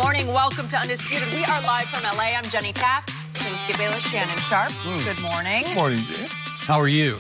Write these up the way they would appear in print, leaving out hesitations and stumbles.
morning. Welcome to Undisputed. We are live from LA. I'm Jenny Taft. Skip Bayless, Shannon, Sharpe. Good morning. Good morning, Jen. How are you?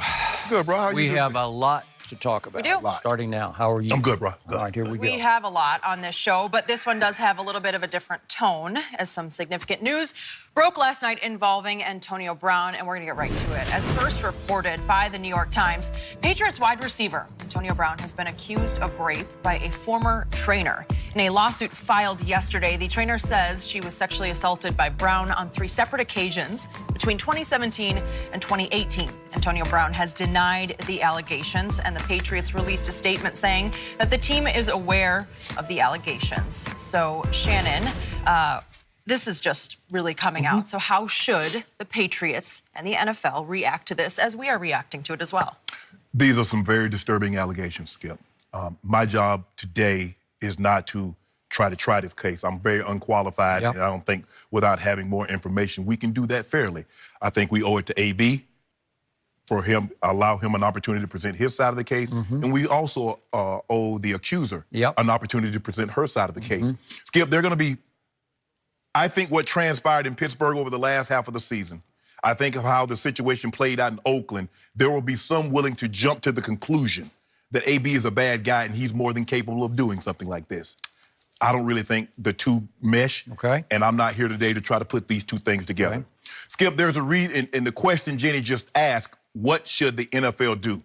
Good, bro. How we you have doing? a lot to talk about. We do. Starting now. How are you? I'm good, bro. Good. All right, here we go. We have a lot on this show, but this one does have a little bit of a different tone, as some significant news broke last night involving Antonio Brown, and we're going to get right to it. As first reported by the New York Times, Patriots wide receiver Antonio Brown has been accused of rape by a former trainer. In a lawsuit filed yesterday, the trainer says she was sexually assaulted by Brown on 3 separate occasions between 2017 and 2018. Antonio Brown has denied the allegations, and the Patriots released a statement saying that the team is aware of the allegations. So, Shannon, this is just really coming out. So how should the Patriots and the NFL react to this, as we are reacting to it as well? These are some very disturbing allegations, Skip. My job today is not to try this case. I'm very unqualified, and I don't think without having more information, we can do that fairly. I think we owe it to AB for him, allow him an opportunity to present his side of the case, and we also owe the accuser an opportunity to present her side of the case. Skip, they're going to be, I think what transpired in Pittsburgh over the last half of the season, I think of how the situation played out in Oakland, there will be some willing to jump to the conclusion that AB is a bad guy and he's more than capable of doing something like this. I don't really think the two mesh, and I'm not here today to try to put these two things together. Skip, there's a read in the question Jenny just asked, what should the NFL do?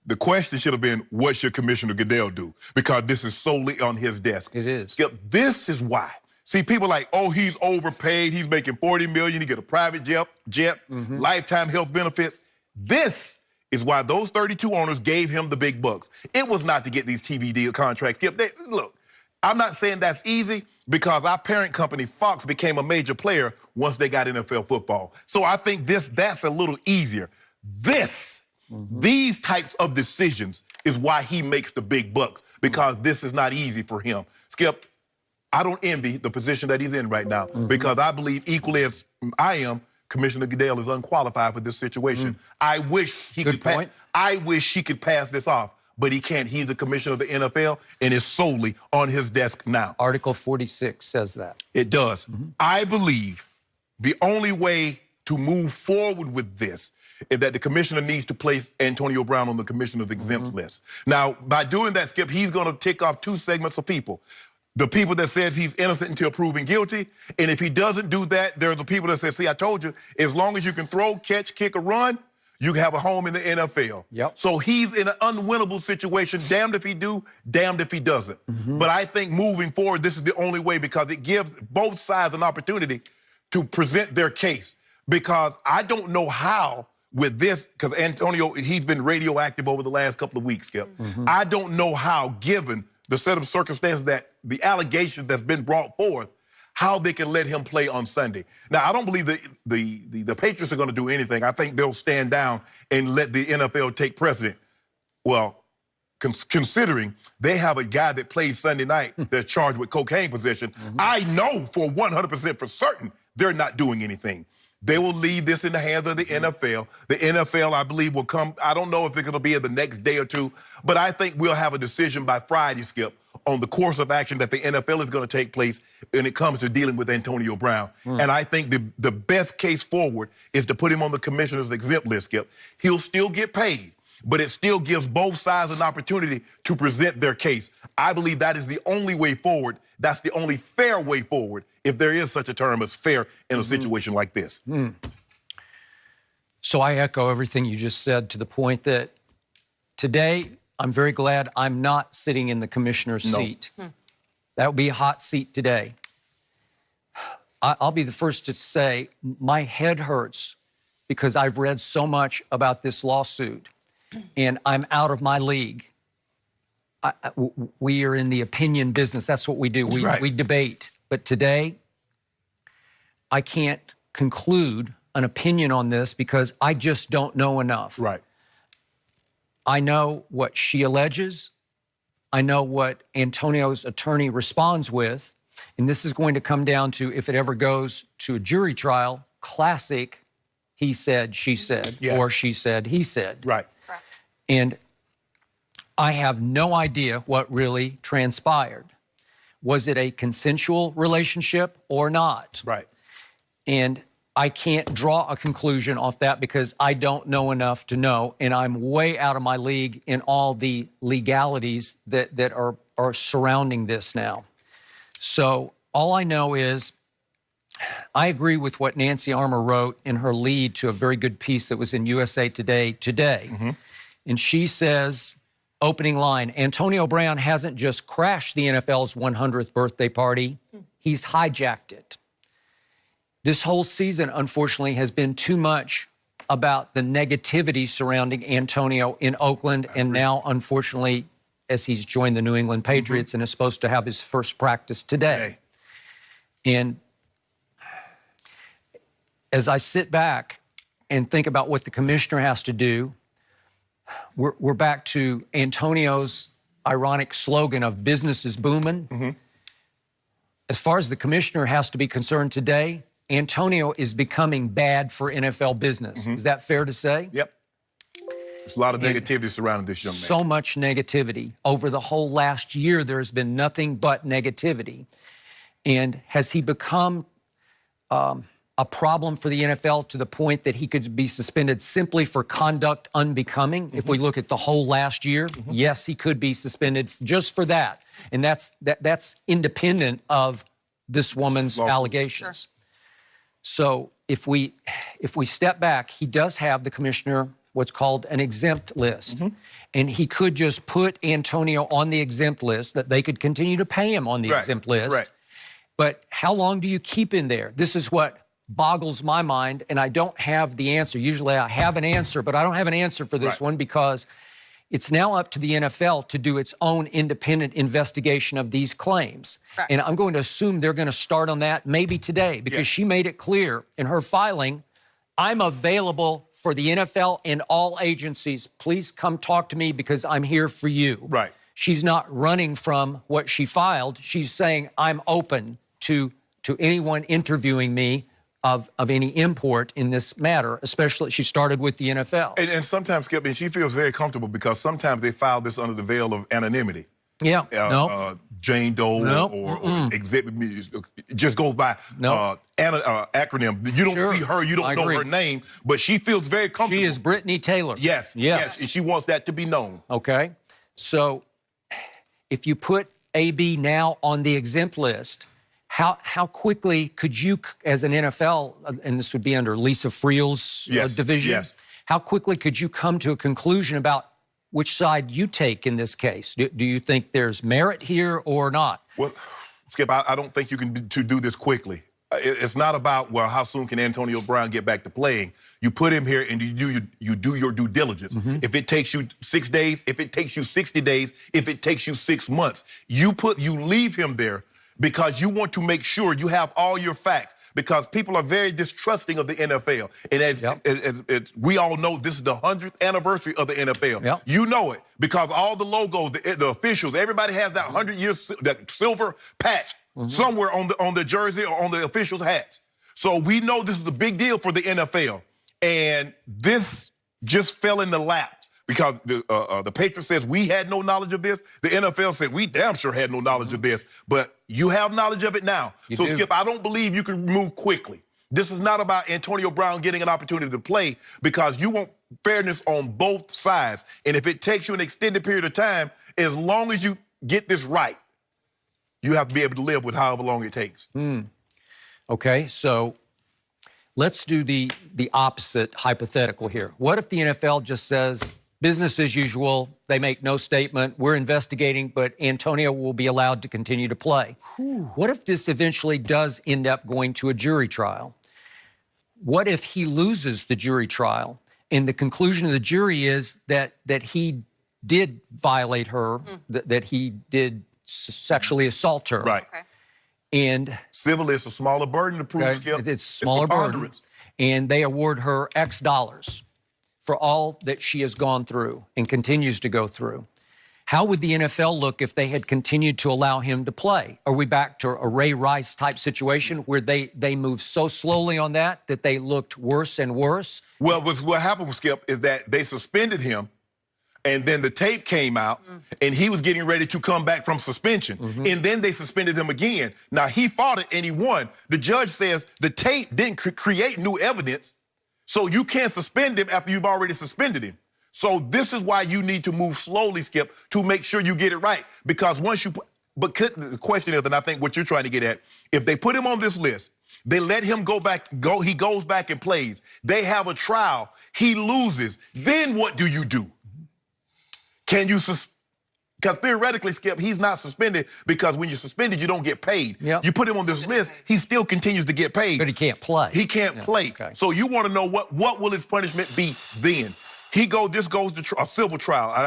The question should have been, what should Commissioner Goodell do? Because this is solely on his desk. It is. Skip, this is why. See, people like, oh, he's overpaid, he's making $40 million, he get a private jet, lifetime health benefits. This is why those 32 owners gave him the big bucks. It was not to get these TV deal contracts. Look, I'm not saying that's easy because our parent company, Fox, became a major player once they got NFL football. So I think that's a little easier. These types of decisions is why he makes the big bucks, because this is not easy for him. Skip, I don't envy the position that he's in right now because I believe equally as I am, Commissioner Goodell is unqualified for this situation. I wish he could pass this off, but he can't. He's the commissioner of the NFL, and it's solely on his desk now. Article 46 says that. It does. I believe the only way to move forward with this is that the commissioner needs to place Antonio Brown on the commissioner's exempt list. Now, by doing that, Skip, he's going to tick off 2 segments of people. The people that says he's innocent until proven guilty, and if he doesn't do that, there are the people that say, see, I told you, as long as you can throw, catch, kick, or run, you have a home in the NFL. So he's in an unwinnable situation, damned if he do, damned if he doesn't. But I think moving forward, this is the only way because it gives both sides an opportunity to present their case. Because I don't know how with this, because Antonio, he's been radioactive over the last couple of weeks, Skip. I don't know how, given the set of circumstances that the allegation that's been brought forth, how they can let him play on Sunday. Now, I don't believe the Patriots are going to do anything. I think they'll stand down and let the NFL take precedent. Well, considering they have a guy that played Sunday night that's charged with cocaine possession, I know for 100% for certain they're not doing anything. They will leave this in the hands of the NFL. The NFL, I believe, will come. I don't know if it's going to be in the next day or two, but I think we'll have a decision by Friday, Skip, on the course of action that the NFL is going to take place when it comes to dealing with Antonio Brown. And I think the best case forward is to put him on the commissioner's exempt list, Skip. He'll still get paid, but it still gives both sides an opportunity to present their case. I believe that is the only way forward. That's the only fair way forward, if there is such a term as fair in a situation like this. So I echo everything you just said to the point that today I'm very glad I'm not sitting in the commissioner's seat. That would be a hot seat today. I'll be the first to say my head hurts because I've read so much about this lawsuit and I'm out of my league. We are in the opinion business. That's what we do. We debate. But today, I can't conclude an opinion on this because I just don't know enough. I know what she alleges. I know what Antonio's attorney responds with. And this is going to come down to, if it ever goes to a jury trial, classic he said, she said, or she said, he said. And I have no idea what really transpired. Was it a consensual relationship or not? Right. And I can't draw a conclusion off that because I don't know enough to know, and I'm way out of my league in all the legalities that are surrounding this now. So all I know is I agree with what Nancy Armour wrote in her lead to a very good piece that was in USA Today today. And she says, opening line, Antonio Brown hasn't just crashed the NFL's 100th birthday party, he's hijacked it. This whole season, unfortunately, has been too much about the negativity surrounding Antonio in Oakland, and now, unfortunately, as he's joined the New England Patriots and is supposed to have his first practice today. And as I sit back and think about what the commissioner has to do, we're back to Antonio's ironic slogan of business is booming. As far as the commissioner has to be concerned today, Antonio is becoming bad for NFL business. Is that fair to say? Yep. There's a lot of negativity surrounding this young man. So much negativity. Over the whole last year, there's been nothing but negativity. And has he become a problem for the NFL to the point that he could be suspended simply for conduct unbecoming? If we look at the whole last year, yes, he could be suspended just for that. And that's independent of this woman's allegations. So if we step back, he does have, the commissioner, what's called an exempt list. And he could just put Antonio on the exempt list, that they could continue to pay him on the exempt list. But how long do you keep him there? This is what boggles my mind, and I don't have the answer. Usually I have an answer, but I don't have an answer for this one because it's now up to the NFL to do its own independent investigation of these claims. And I'm going to assume they're going to start on that maybe today because she made it clear in her filing, I'm available for the NFL and all agencies. Please come talk to me because I'm here for you. She's not running from what she filed. She's saying, I'm open to anyone interviewing me of any import in this matter, especially she started with the NFL. And sometimes, Skip, and she feels very comfortable because sometimes they file this under the veil of anonymity. Jane Doe or Exhibit Me, it just goes by acronym. You don't see her, you don't know her name, but she feels very comfortable. She is Brittany Taylor. Yes. And she wants that to be known. Okay. So if you put AB now on the exempt list, how quickly could you, as an NFL, and this would be under Lisa Friel's division, how quickly could you come to a conclusion about which side you take in this case? Do you think there's merit here or not? Well, Skip, I don't think you can do this quickly. It's not about, well, how soon can Antonio Brown get back to playing? You put him here and you do your due diligence. If it takes you 6 days, if it takes you 60 days, if it takes you 6 months, you leave him there because you want to make sure you have all your facts, because people are very distrusting of the NFL. And as we all know, this is the 100th anniversary of the NFL. You know it because all the logos, the officials, everybody has that 100-year that silver patch somewhere on the jersey or on the officials' hats. So we know this is a big deal for the NFL. And this just fell in the lap. Because the Patriots says we had no knowledge of this. The NFL said we damn sure had no knowledge of this. But you have knowledge of it now. Skip, I don't believe you can move quickly. This is not about Antonio Brown getting an opportunity to play because you want fairness on both sides. And if it takes you an extended period of time, as long as you get this right, you have to be able to live with however long it takes. Okay, so let's do the opposite hypothetical here. What if the NFL just says, business as usual, they make no statement, we're investigating, but Antonio will be allowed to continue to play? What if this eventually does end up going to a jury trial? What if he loses the jury trial and the conclusion of the jury is that he did violate her, that he did sexually assault her? And civil is a smaller burden to prove, Skip. It's smaller burden. And they award her X dollars for all that she has gone through and continues to go through. How would the NFL look if they had continued to allow him to play? Are we back to a Ray Rice type situation where they moved so slowly on that they looked worse and worse? Well, what happened, Skip, is that they suspended him And then the tape came out, and he was getting ready to come back from suspension. And then they suspended him again. Now, he fought it, and he won. The judge says the tape didn't create new evidence, so you can't suspend him after you've already suspended him. So this is why you need to move slowly, Skip, to make sure you get it right. Because once you but the question is, and I think what you're trying to get at, if they put him on this list, they let him he goes back and plays. They have a trial. He loses. Then what do you do? Can you because theoretically, Skip, he's not suspended because when you're suspended, you don't get paid. Yep. You put him on this list, he still continues to get paid. But he can't play. He can't play. Okay. So you want to know what will his punishment be then? This goes to a civil trial. And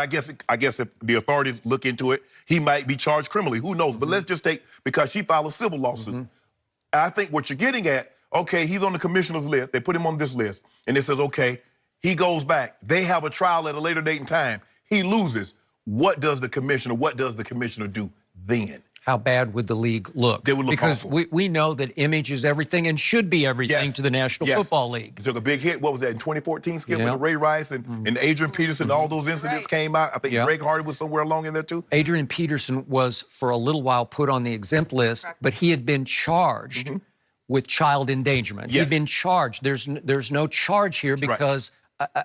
I guess if the authorities look into it, he might be charged criminally. Who knows? But let's just because she filed a civil lawsuit. I think what you're getting at, okay, he's on the commissioner's list. They put him on this list. And it says, okay, he goes back. They have a trial at a later date and time. He loses. What does the commissioner do then? How bad would the league look? They would look because awful. we know that image is everything and should be everything to the National Football League. He took a big hit. What was that, in 2014, Skip, with Ray Rice and Adrian Peterson, all those incidents came out. I think Greg Hardy was somewhere along in there too. Adrian Peterson was, for a little while, put on the exempt list, but he had been charged with child endangerment. He'd been charged. There's no charge here because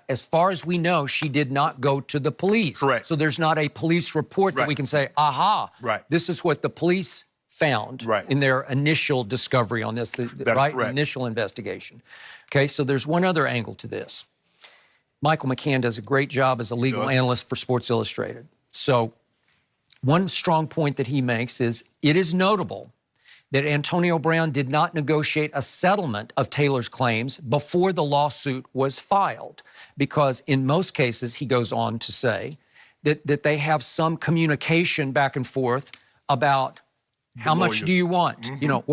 as far as we know, she did not go to the police. Correct. So there's not a police report that we can say, aha, this is what the police found in their initial discovery on this, initial investigation. Okay, so there's one other angle to this. Michael McCann does a great job as a legal analyst for Sports Illustrated. So one strong point that he makes is it is notable that Antonio Brown did not negotiate a settlement of Taylor's claims before the lawsuit was filed, because in most cases, he goes on to say, that they have some communication back and forth about how much do you want? You know,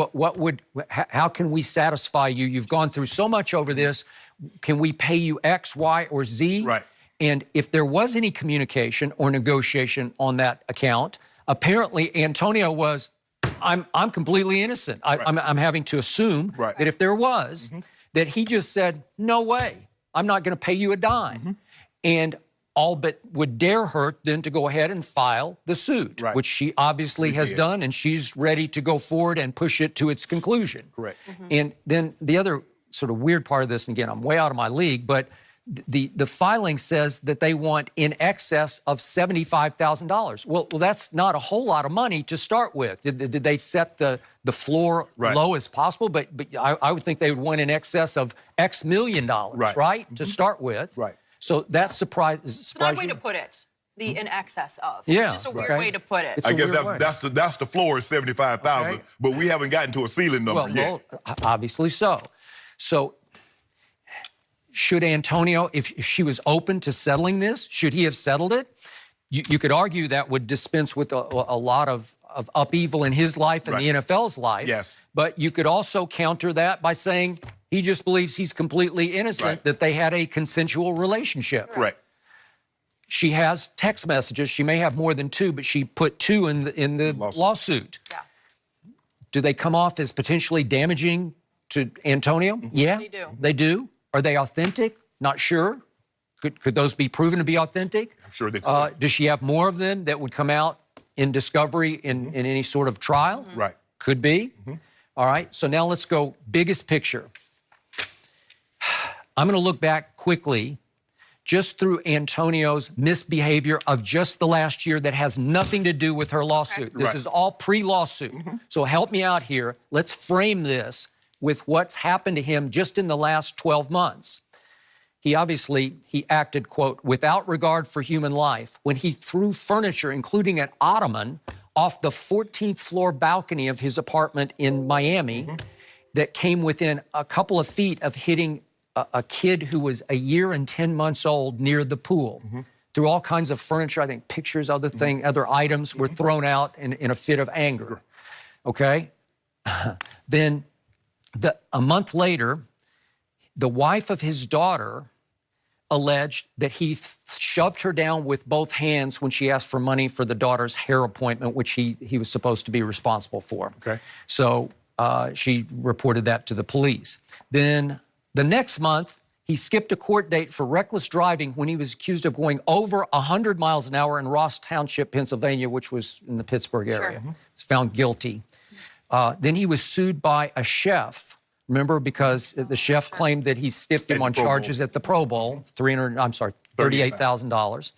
how can we satisfy you? You've gone through so much over this. Can we pay you X, Y, or Z? Right. And if there was any communication or negotiation on that account, apparently Antonio was, I'm completely innocent. I'm having to assume that if there was, that he just said, no way, I'm not going to pay you a dime. And all but would dare her then to go ahead and file the suit, which she obviously has done, and she's ready to go forward and push it to its conclusion. Correct. And then the other sort of weird part of this, and again, I'm way out of my league, but the filing says that they want in excess of $75,000. Well, that's not a whole lot of money to start with. Did they set the floor low as possible? But I would think they would want in excess of X million dollars, to start with. So that's surprising. It's an odd way to put it. The in excess of. Yeah, It's just a weird way to put it. I guess that's the floor is 75,000, but we haven't gotten to a ceiling number yet. Well, obviously so. So should Antonio, if she was open to settling this, should he have settled it? You could argue that would dispense with a lot of upheaval in his life and the NFL's life. Yes. But you could also counter that by saying he just believes he's completely innocent, that they had a consensual relationship. Correct. She has text messages. She may have more than two, but she put two in the lawsuit. Yeah. Do they come off as potentially damaging to Antonio? Yeah. They do. They do. Are they authentic? Not sure. Could those be proven to be authentic? I'm sure they could. Does she have more of them that would come out in discovery in any sort of trial? Right. Could be. All right. So now let's go biggest picture. I'm going to look back quickly just through Antonio's misbehavior of just the last year that has nothing to do with her lawsuit. This is all pre-lawsuit. So help me out here. Let's frame this with what's happened to him just in the last 12 months. He acted, quote, without regard for human life when he threw furniture, including an ottoman, off the 14th floor balcony of his apartment in Miami that came within a couple of feet of hitting a kid who was a year and 10 months old near the pool. Through all kinds of furniture, I think pictures, other items were thrown out in a fit of anger. Okay? Then a month later, the wife of his daughter alleged that he shoved her down with both hands when she asked for money for the daughter's hair appointment, which he was supposed to be responsible for. Okay. So she reported that to the police. Then the next month, He skipped a court date for reckless driving when he was accused of going over 100 miles an hour in Ross Township, Pennsylvania, which was in the Pittsburgh area. He was found guilty. Then he was sued by a chef, remember, because the chef claimed that he stiffed him on charges at the Pro Bowl, $38,000.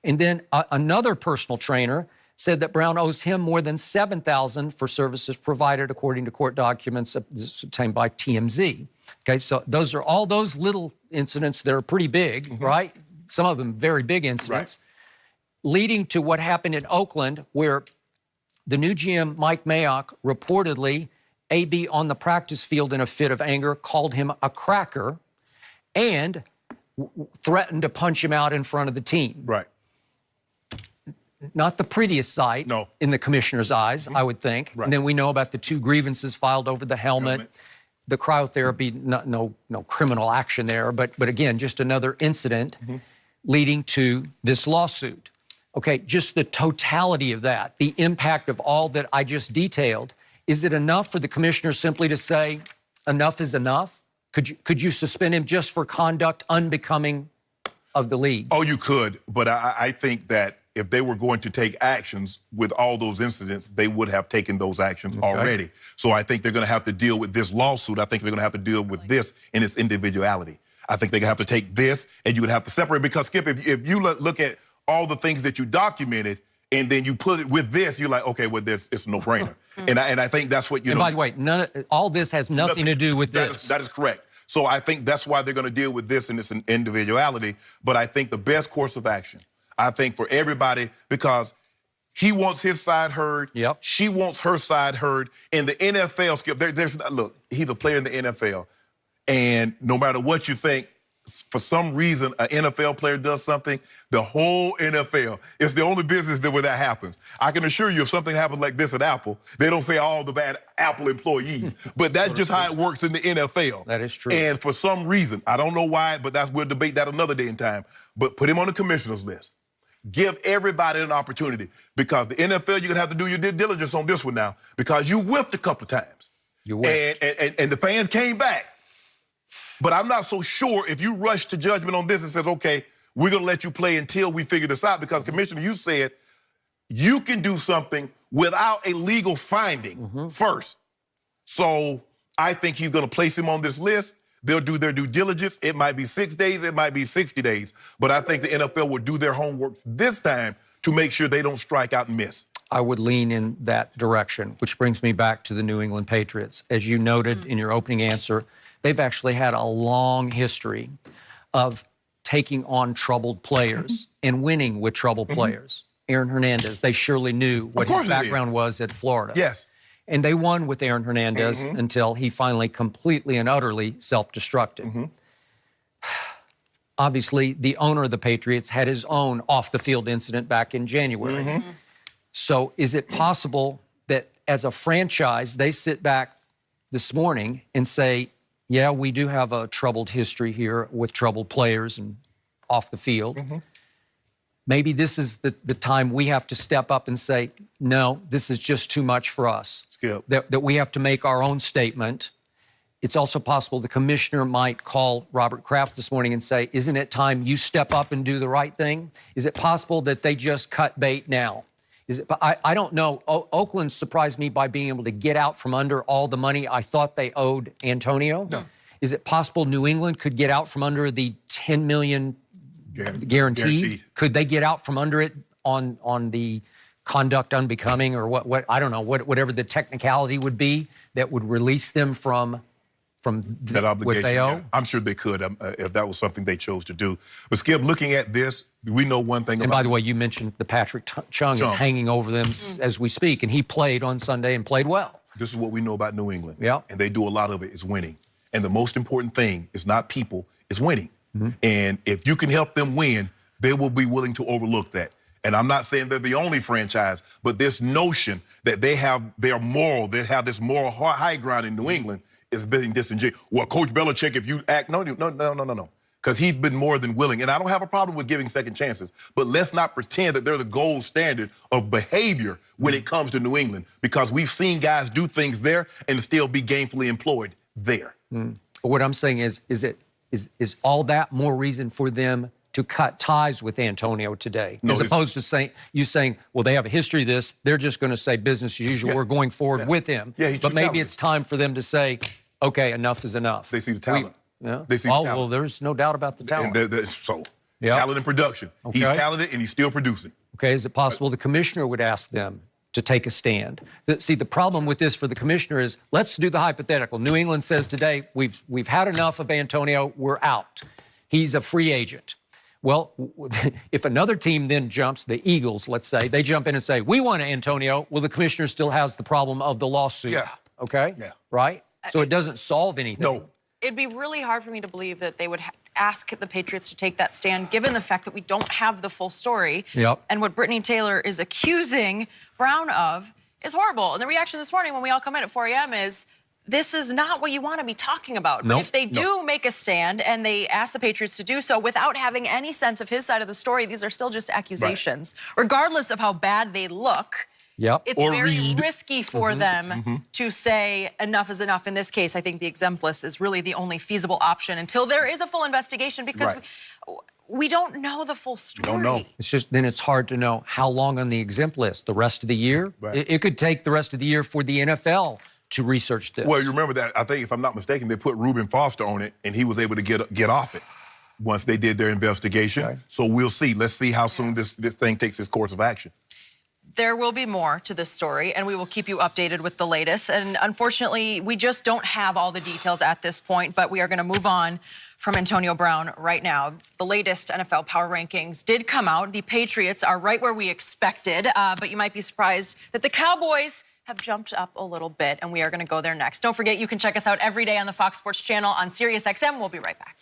And then another personal trainer said that Brown owes him more than $7,000 for services provided according to court documents obtained by TMZ. Okay, so those are all those little incidents that are pretty big, right? Some of them very big incidents, leading to what happened in Oakland, where the new GM, Mike Mayock, reportedly, AB on the practice field in a fit of anger, called him a cracker and threatened to punch him out in front of the team. Right. Not the prettiest sight in the commissioner's eyes, I would think. And then we know about the 2 grievances filed over the helmet. The cryotherapy, no criminal action there, but again, just another incident leading to this lawsuit. Okay, just the totality of that, the impact of all that I just detailed. Is it enough for the commissioner simply to say, enough is enough? Could you suspend him just for conduct unbecoming of the league? Oh, you could, but I think that if they were going to take actions with all those incidents, they would have taken those actions already. So I think they're going to have to deal with this lawsuit. I think they're going to have to deal with this in its individuality. I think they're going to have to take this, and you would have to separate. Because, Skip, if you look at all the things that you documented, and then you put it with this, you're like, okay, well, it's a no-brainer. And I think that's what you know. And by the way, all this has nothing to do with this. That is correct. So I think that's why they're going to deal with this in its individuality. But I think the best course of action, I think for everybody, because he wants his side heard. She wants her side heard. And the NFL, Skip, look, he's a player in the NFL. And no matter what you think, for some reason, an NFL player does something, the whole NFL, it's the only business where that happens. I can assure you, if something happens like this at Apple, they don't say all the bad Apple employees. But that's just how it works in the NFL. That is true. And for some reason, I don't know why, but we'll debate that another day in time. But put him on the commissioner's list. Give everybody an opportunity, because the NFL, you're going to have to do your due diligence on this one now, because you whiffed a couple of times. You whiffed. And the fans came back. But I'm not so sure if you rush to judgment on this and says, okay, we're going to let you play until we figure this out, because, Commissioner, you said you can do something without a legal finding first. So I think he's going to place him on this list. They'll do their due diligence. It might be 6 days. It might be 60 days. But I think the NFL will do their homework this time to make sure they don't strike out and miss. I would lean in that direction, which brings me back to the New England Patriots. As you noted in your opening answer, they've actually had a long history of taking on troubled players and winning with troubled players. Aaron Hernandez, they surely knew what his background was at Florida. Yes. And they won with Aaron Hernandez until he finally completely and utterly self-destructed. Obviously, the owner of the Patriots had his own off-the-field incident back in January. So is it possible that as a franchise, they sit back this morning and say, yeah, we do have a troubled history here with troubled players and off the field. Maybe this is the time we have to step up and say, no, this is just too much for us. That we have to make our own statement. It's also possible the commissioner might call Robert Kraft this morning and say, isn't it time you step up and do the right thing? Is it possible that they just cut bait now? I don't know. Oakland surprised me by being able to get out from under all the money I thought they owed Antonio. Is it possible New England could get out from under the $10 million guaranteed? Could they get out from under it on the conduct unbecoming, or what I don't know, whatever the technicality would be that would release them from that obligation? What they owe? I'm sure they could if that was something they chose to do. But, Skip, looking at this, we know one thing about... And by the way, you mentioned the Patrick Chung is hanging over them as we speak, and he played on Sunday and played well. This is what we know about New England. And they do a lot of it, is winning. And the most important thing is not people, it's winning. And if you can help them win, they will be willing to overlook that. And I'm not saying they're the only franchise, but this notion that they have their moral, they have this moral high ground in New England is being disingenuous. Well, Coach Belichick, if you act, no. Because he's been more than willing. And I don't have a problem with giving second chances, but let's not pretend that they're the gold standard of behavior when it comes to New England, because we've seen guys do things there and still be gainfully employed there. What I'm saying is it is all that more reason for them to cut ties with Antonio today, No, as opposed to saying, well, they have a history of this. They're just going to say business as usual. We're going forward with him. Yeah, but maybe it's time for them to say, okay, enough is enough. They see the talent. They see the talent. Well, there's no doubt about the talent. Talent and production. Okay. He's talented and he's still producing. Okay, is it possible the commissioner would ask them to take a stand? See, the problem with this for the commissioner is, let's do the hypothetical. New England says today, we've had enough of Antonio. We're out. He's a free agent. Well, if another team then jumps, the Eagles, let's say, they jump in and say, we want Antonio, well, the commissioner still has the problem of the lawsuit. Yeah. Okay? Yeah. Right? So it doesn't solve anything. No. It'd be really hard for me to believe that they would ask the Patriots to take that stand, given the fact that we don't have the full story. Yep. And what Brittany Taylor is accusing Brown of is horrible. And the reaction this morning when we all come in at 4 a.m. is, this is not what you want to be talking about. But if they do make a stand and they ask the Patriots to do so without having any sense of his side of the story, these are still just accusations. Right. Regardless of how bad they look, it's very risky for them to say enough is enough. In this case, I think the exempt list is really the only feasible option until there is a full investigation, because we don't know the full story. Don't know. It's just, then it's hard to know how long on the exempt list. The rest of the year? Right. It could take the rest of the year for the NFL to research this. Well, you remember that, I think, if I'm not mistaken, they put Reuben Foster on it, and he was able to get off it once they did their investigation. Okay. So we'll see. Let's see how soon this thing takes its course of action. There will be more to this story, and we will keep you updated with the latest. And unfortunately, we just don't have all the details at this point, but we are going to move on from Antonio Brown right now. The latest NFL Power Rankings did come out. The Patriots are right where we expected, but you might be surprised that the Cowboys have jumped up a little bit, and we are going to go there next. Don't forget, you can check us out every day on the Fox Sports channel on SiriusXM. We'll be right back.